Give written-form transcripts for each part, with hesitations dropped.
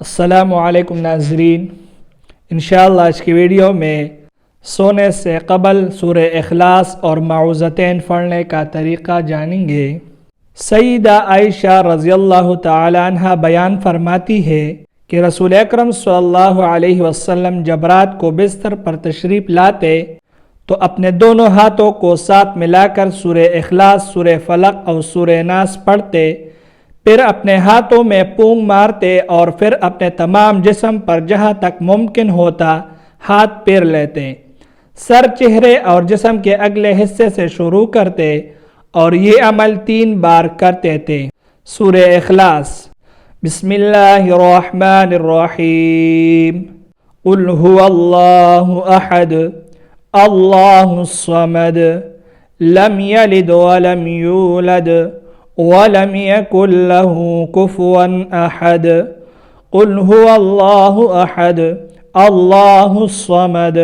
अस्सलामुअलैकुम नाज़रीन, इंशाअल्लाह आज की वीडियो में सोने से क़बल सूरह इखलास और माऊज़तैन पढ़ने का तरीक़ा जानेंगे। सईदा आयशा रज़ियल्लाहु ताला अन्हा बयान फरमाती है कि रसूल अकरम सल्लल्लाहु अलैहि वसल्लम जब रात को बिस्तर पर तशरीफ़ लाते तो अपने दोनों हाथों को साथ मिलाकर सूरह इखलास, सूरह फलक और सूरह नास पढ़ते, फिर अपने हाथों में पूंग मारते और फिर अपने तमाम जिस्म पर जहाँ तक मुमकिन होता हाथ फेर लेते। सर, चेहरे और जिस्म के अगले हिस्से से शुरू करते और ये अमल 3 बार करते थे। सूरह इखलास। बिस्मिल्लाहिर्रहमानिर्रहीम। कुल हुवल्लाहु अहद, अल्लाहुस समद, लम यलिद वलम यूलद वलम यकुल लहू कुफुवन अहद। कुल हुवल्लाहु अहद, अल्लाहुस समद,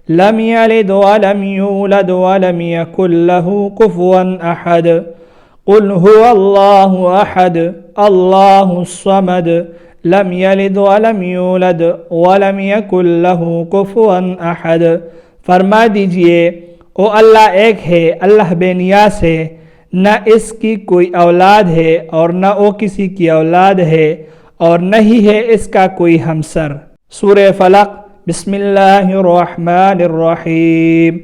लम यलिद वलम यूलद वलम यकुल लहू कुफुवन अहद। कुल हुवल्लाहु अहद, अल्लाहुस समद, लम यलिद वलम यूलद वलम यकुल लहू कुफुवन अहद। फरमा दीजिए, ओ अल्लाह एक है, अल्लाह बेनियास है, न इसकी कोई औलाद है और न वो किसी की औलाद है और न ही है इसका कोई हमसर। सूरह फलक। बिस्मिल्लाहिर्रहमानिर्रहीम।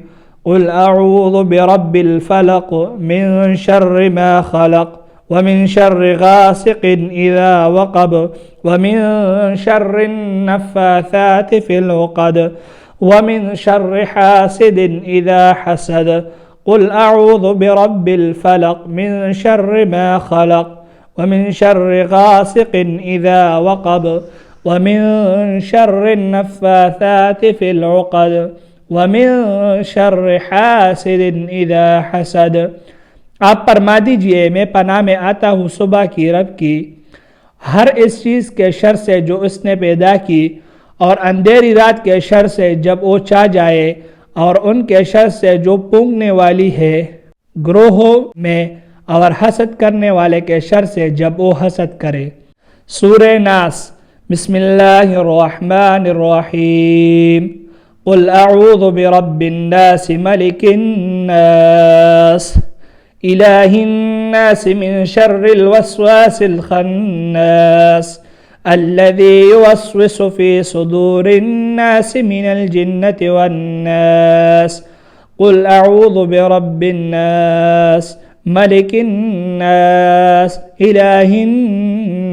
कुल अऊज़ु बिरब्बिल फलक मिन शर्रि मा खलक व मिन शर्रि गासिकिन इज़ा वक़ब व मिन शर्रि नफ़्फ़ाथाति फ़िल उक़द व मिन शर्रि हासिदिन इज़ा हसद। कुल अऊज़ु बिरब्बिल फलक मिन शर्रि मा खलक व मिन शर्रि गासिकिन इज़ा वक़ब व मिन शर्रि नफ़्फ़ाथाति फ़िल उक़द व मिन शर्रि हासिदिन इज़ा हसद। आप फरमा दीजिए, मैं पनाह में आता हूँ सुबह की रब की, हर इस चीज़ के शर से जो उसने पैदा की, और अंधेरी रात के शर से जब वो चाह जाए, और उनके शर से जो पूंगने वाली है ग्रोहों में, और हसद करने वाले के शर से जब वो हसद करे। सूरह नास। बिस्मिल्लाहिर्रहमानिर्रहीम। कुल अऊज़ु बिरब्बिन नास मलिकिन नास इलाहिन नास मिन शर्रिल वस्वासिल खन्नास अल्लज़ी युवस्विसु फ़ी सुदूरिन नास मिनल जिन्नति वन्नास। कुल अऊज़ु बिरब्बिन नास मलिकिन नास इलाहिन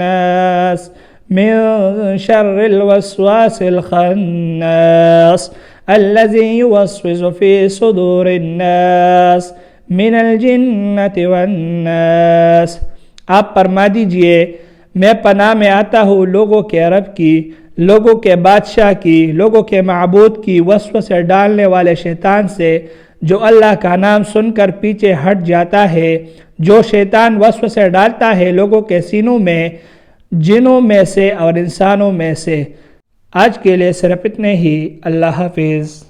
नास मिन शर्रिल वस्वासिल खन्नास अल्लज़ी युवस्विसु फ़ी सुदूरिन नास मिनल जिन्नति वन्नास। आप फरमा दीजिए, मैं पनाह में आता हूँ लोगों के रब की, लोगों के बादशाह की, लोगों के माबूद की वसवसे डालने वाले शैतान से, जो अल्लाह का नाम सुनकर पीछे हट जाता है। जो शैतान वसवसे डालता है लोगों के सीनों में, जिनों में से और इंसानों में से। आज के लिए सिर्फ इतने ही। अल्लाह हाफिज़।